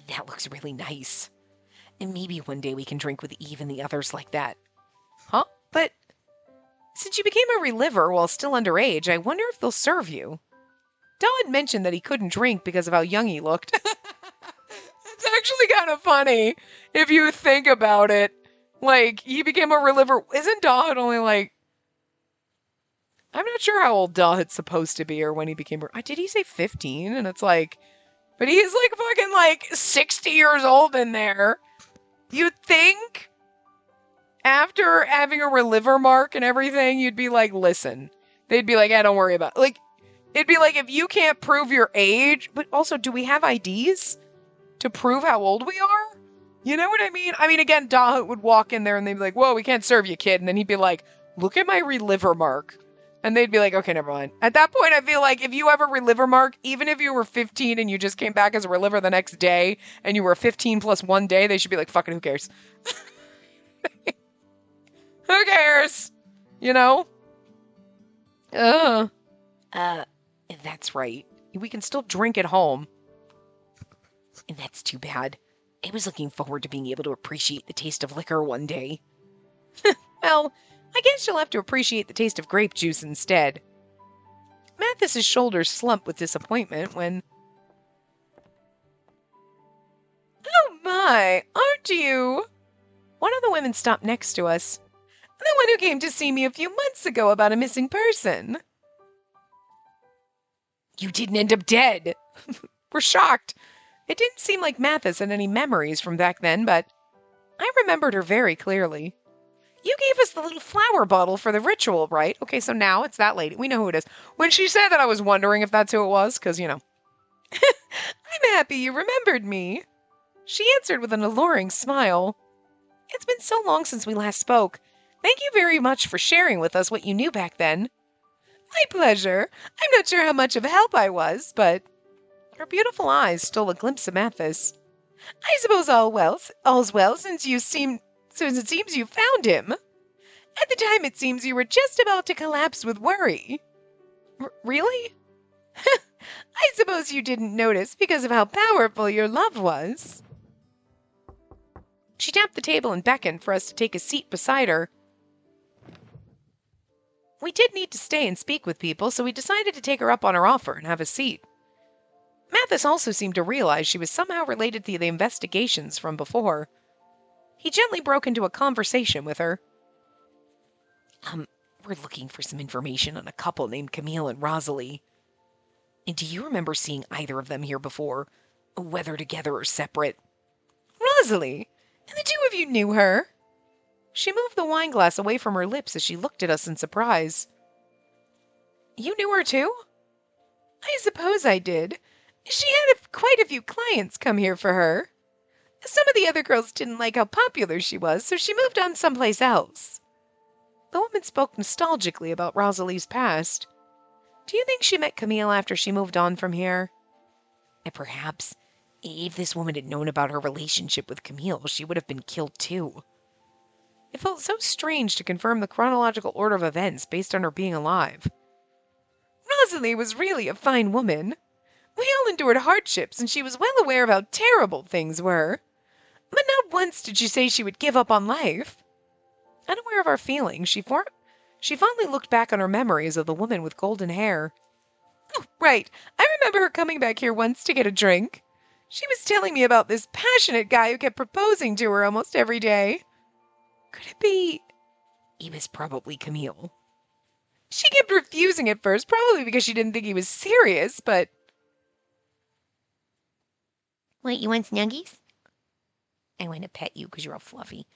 That looks really nice. And maybe one day we can drink with Eve and the others like that. Huh? But since you became a reliver while still underage, I wonder if they'll serve you. Dahl had mentioned that he couldn't drink because of how young he looked. It's actually kind of funny if you think about it. Like, he became a reliver. Isn't Dahl only like... I'm not sure how old Dahl's supposed to be or when he became... Did he say 15? And it's like... But he's like fucking like 60 years old in there. You'd think... After having a reliver mark and everything, you'd be like, listen. They'd be like, don't worry about it. Like, it'd be like, if you can't prove your age, but also, do we have IDs to prove how old we are? You know what I mean? I mean, again, Dahl would walk in there and they'd be like, whoa, we can't serve you, kid. And then he'd be like, look at my reliver mark. And they'd be like, okay, never mind. At that point, I feel like if you have a reliver mark, even if you were 15 and you just came back as a reliver the next day, and you were 15 plus 1 day, they should be like, fucking who cares? Who cares? You know? That's right. We can still drink at home. And that's too bad. I was looking forward to being able to appreciate the taste of liquor one day. Well, I guess you'll have to appreciate the taste of grape juice instead. Mathis's shoulders slumped with disappointment when... Hi, aren't you? One of the women stopped next to us. The one who came to see me a few months ago about a missing person. You didn't end up dead. We're shocked. It didn't seem like Mathis had any memories from back then, but I remembered her very clearly. You gave us the little flower bottle for the ritual, right? Okay, so now it's that lady. We know who it is. When she said that, I was wondering if that's who it was, because, I'm happy you remembered me. She answered with an alluring smile. It's been so long since we last spoke. Thank you very much for sharing with us what you knew back then. My pleasure. I'm not sure how much of help I was, but her beautiful eyes stole a glimpse of Mathis. I suppose all's well since it seems you found him. At the time it seems you were just about to collapse with worry. Really? I suppose you didn't notice because of how powerful your love was. She tapped the table and beckoned for us to take a seat beside her. We did need to stay and speak with people, so we decided to take her up on her offer and have a seat. Mathis also seemed to realize she was somehow related to the investigations from before. He gently broke into a conversation with her. We're looking for some information on a couple named Camille and Rosalie. And do you remember seeing either of them here before, whether together or separate? Rosalie? And the two of you knew her? She moved the wine glass away from her lips as she looked at us in surprise. You knew her too? I suppose I did. She had quite a few clients come here for her. Some of the other girls didn't like how popular she was, so she moved on someplace else. The woman spoke nostalgically about Rosalie's past. Do you think she met Camille after she moved on from here? And perhaps, if this woman had known about her relationship with Camille, she would have been killed too. It felt so strange to confirm the chronological order of events based on her being alive. Rosalie was really a fine woman. We all endured hardships, and she was well aware of how terrible things were. But not once did she say she would give up on life. Unaware of our feelings, she fondly looked back on her memories of the woman with golden hair. Oh, right. I remember her coming back here once to get a drink. She was telling me about this passionate guy who kept proposing to her almost every day. Could it be? He was probably Camille. She kept refusing at first, probably because she didn't think he was serious, but... What, you want snuggies? I want to pet you because you're all fluffy.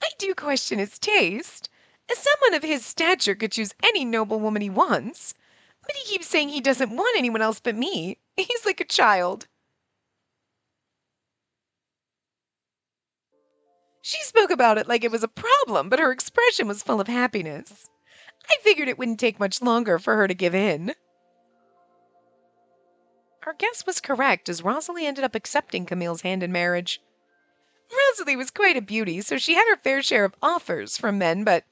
I do question his taste. As someone of his stature could choose any noble woman he wants. But he keeps saying he doesn't want anyone else but me. He's like a child. She spoke about it like it was a problem, but her expression was full of happiness. I figured it wouldn't take much longer for her to give in. Our guess was correct, as Rosalie ended up accepting Camille's hand in marriage. Rosalie was quite a beauty, so she had her fair share of offers from men, but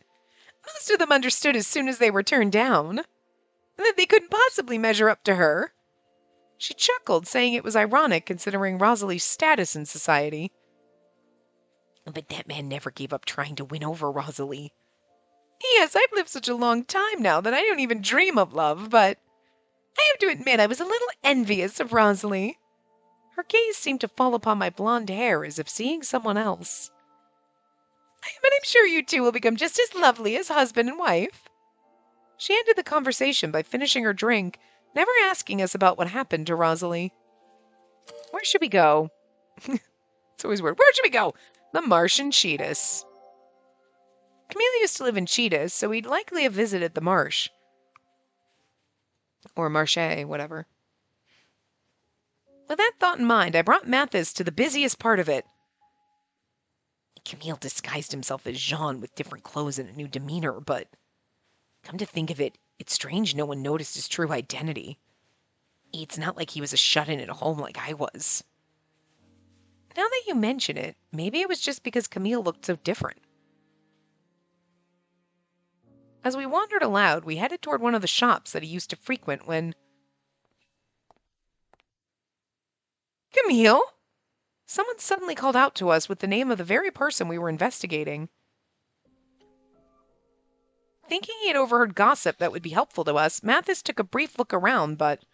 most of them understood as soon as they were turned down that they couldn't possibly measure up to her. She chuckled, saying it was ironic considering Rosalie's status in society. But that man never gave up trying to win over Rosalie. Yes, I've lived such a long time now that I don't even dream of love, but I have to admit I was a little envious of Rosalie. Her gaze seemed to fall upon my blonde hair as if seeing someone else. But I'm sure you two will become just as lovely as husband and wife. She ended the conversation by finishing her drink, never asking us about what happened to Rosalie. Where should we go? It's always weird. Where should we go? The Martian Cheetahs. Camille used to live in Cheetahs, so we'd likely have visited the marsh. Or Marche, whatever. With that thought in mind, I brought Mathis to the busiest part of it. Camille disguised himself as Jean with different clothes and a new demeanor, but come to think of it, it's strange no one noticed his true identity. It's not like he was a shut-in at home like I was. Now that you mention it, maybe it was just because Camille looked so different. As we wandered aloud, we headed toward one of the shops that he used to frequent when... Camille? Someone suddenly called out to us with the name of the very person we were investigating. Thinking he had overheard gossip that would be helpful to us, Mathis took a brief look around, but...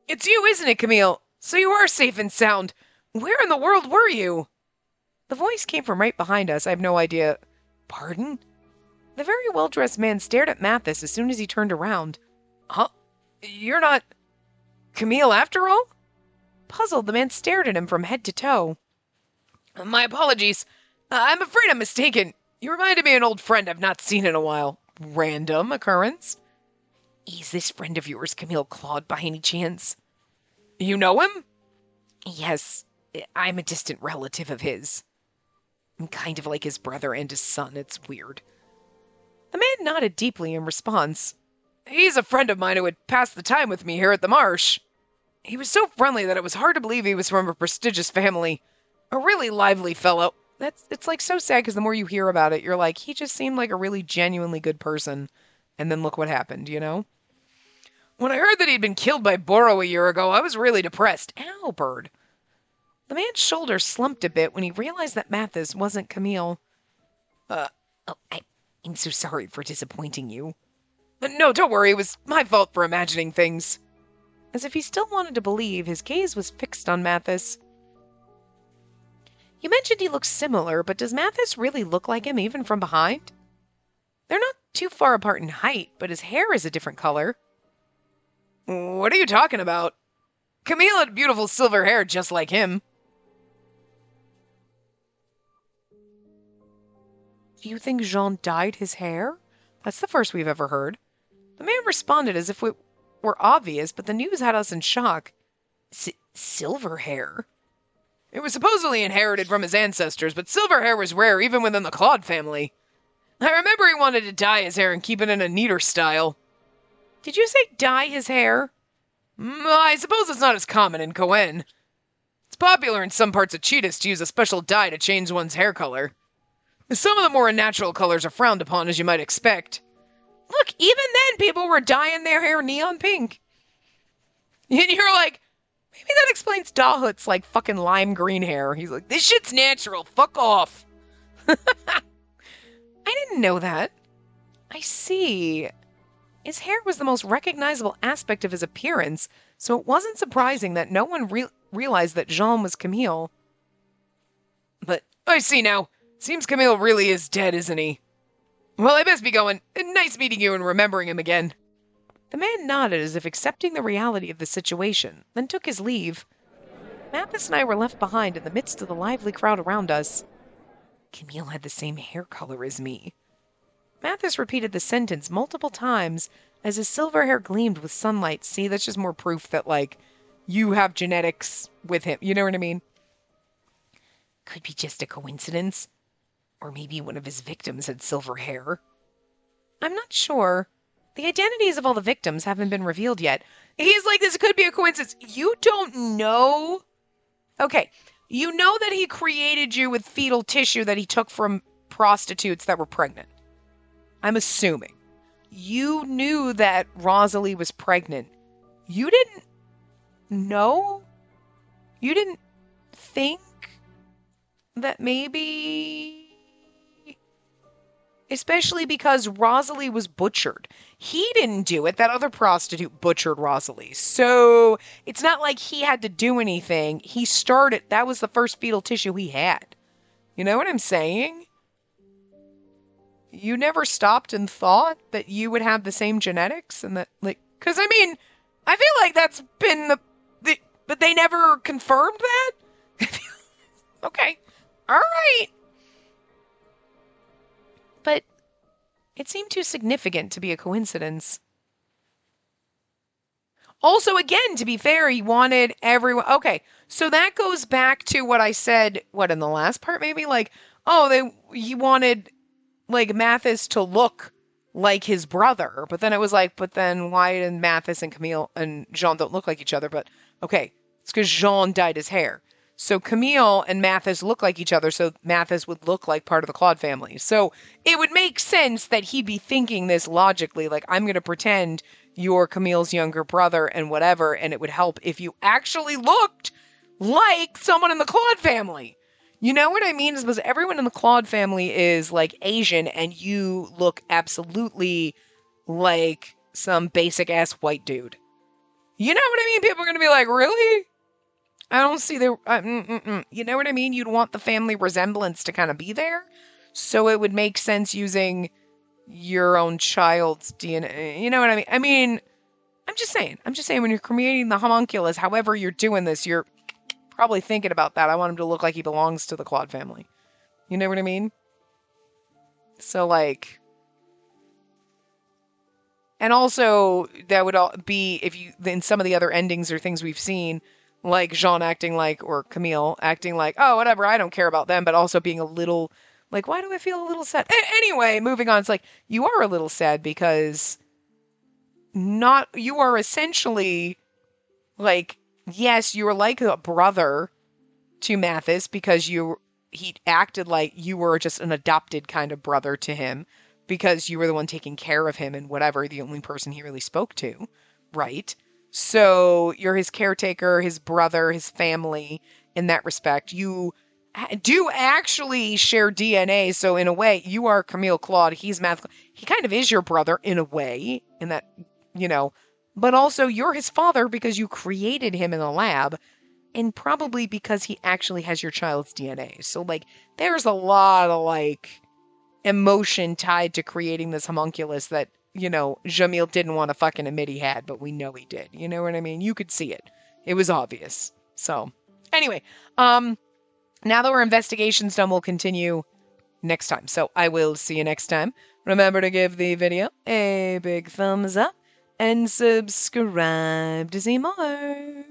It's you, isn't it, Camille? So you are safe and sound. Where in the world were you? The voice came from right behind us. I have no idea. Pardon? The very well-dressed man stared at Mathis as soon as he turned around. Huh? You're not Camille after all? Puzzled, the man stared at him from head to toe. My apologies. I'm afraid I'm mistaken. You reminded me of an old friend I've not seen in a while. Random occurrence? Is this friend of yours Camille Claude by any chance? You know him? Yes, I'm a distant relative of his. I'm kind of like his brother and his son. It's weird. The man nodded deeply in response. He's a friend of mine who had passed the time with me here at the marsh. He was so friendly that it was hard to believe he was from a prestigious family. A really lively fellow. It's like so sad because the more you hear about it, you're like, he just seemed like a really genuinely good person. And then look what happened, you know? When I heard that he'd been killed by Boro a year ago, I was really depressed. Ow, bird. The man's shoulders slumped a bit when he realized that Mathis wasn't Camille. I'm so sorry for disappointing you. No, don't worry, it was my fault for imagining things. As if he still wanted to believe, his gaze was fixed on Mathis. You mentioned he looks similar, but does Mathis really look like him even from behind? They're not too far apart in height, but his hair is a different color. What are you talking about? Camille had beautiful silver hair just like him. Do you think Jean dyed his hair? That's the first we've ever heard. The man responded as if it were obvious, but the news had us in shock. Silver hair? It was supposedly inherited from his ancestors, but silver hair was rare even within the Claude family. I remember he wanted to dye his hair and keep it in a neater style. Did you say dye his hair? I suppose it's not as common in Coen. It's popular in some parts of Cheetahs to use a special dye to change one's hair color. Some of the more unnatural colors are frowned upon, as you might expect. Look, even then people were dyeing their hair neon pink. And you're like, maybe that explains Dahut's like fucking lime green hair. He's like, this shit's natural, fuck off. I didn't know that. I see. His hair was the most recognizable aspect of his appearance, so it wasn't surprising that no one realized that Jean was Camille. But I see now. Seems Camille really is dead, isn't he? Well, I best be going. Nice meeting you and remembering him again. The man nodded as if accepting the reality of the situation, then took his leave. Mathis and I were left behind in the midst of the lively crowd around us. Camille had the same hair color as me. Mathis repeated the sentence multiple times as his silver hair gleamed with sunlight. See, that's just more proof that, like, you have genetics with him. You know what I mean? Could be just a coincidence. Or maybe one of his victims had silver hair. I'm not sure. The identities of all the victims haven't been revealed yet. He's like, this could be a coincidence. You don't know? Okay, you know that he created you with fetal tissue that he took from prostitutes that were pregnant. I'm assuming. You knew that Rosalie was pregnant. You didn't know? You didn't think that maybe... Especially because Rosalie was butchered. He didn't do it. That other prostitute butchered Rosalie. So it's not like he had to do anything. He started. That was the first fetal tissue he had. You know what I'm saying? You never stopped and thought that you would have the same genetics and that, like, because I mean, I feel like that's been but they never confirmed that? Okay. All right. But it seemed too significant to be a coincidence. Also, again, to be fair, he wanted everyone... Okay, so that goes back to what I said, in the last part maybe? Like, he wanted, like, Mathis to look like his brother. But then it was like, but then why did Mathis and Camille and Jean don't look like each other? But, okay, it's because Jean dyed his hair. So Camille and Mathis look like each other, so Mathis would look like part of the Claude family. So it would make sense that he'd be thinking this logically, like, I'm going to pretend you're Camille's younger brother and whatever, and it would help if you actually looked like someone in the Claude family. You know what I mean? Is because everyone in the Claude family is, like, Asian, and you look absolutely like some basic-ass white dude. You know what I mean? People are going to be like, really? I don't see the, you know what I mean? You'd want the family resemblance to kind of be there. So it would make sense using your own child's DNA. You know what I mean? I mean, I'm just saying when you're creating the homunculus, however you're doing this, you're probably thinking about that. I want him to look like he belongs to the Claude family. You know what I mean? So, like, and also that would all be if you, in some of the other endings or things we've seen, like Jean acting like, or Camille acting like, oh, whatever, I don't care about them, but also being a little, like, why do I feel a little sad? Anyway, moving on, it's like, you are a little sad because you are essentially, like, yes, you were like a brother to Mathis because he acted like you were just an adopted kind of brother to him because you were the one taking care of him and whatever, the only person he really spoke to, right? So you're his caretaker, his brother, his family in that respect. You do actually share DNA, so in a way, you are Camille Claude, he's Math. He kind of is your brother in a way, in that, you know, but also you're his father because you created him in the lab, and probably because he actually has your child's DNA. So, like, there's a lot of, like, emotion tied to creating this homunculus that, you know, Jamil didn't want to fucking admit he had, but we know he did. You know what I mean? You could see it. It was obvious. So, anyway, now that our investigation's done, we'll continue next time. So, I will see you next time. Remember to give the video a big thumbs up and subscribe to see more.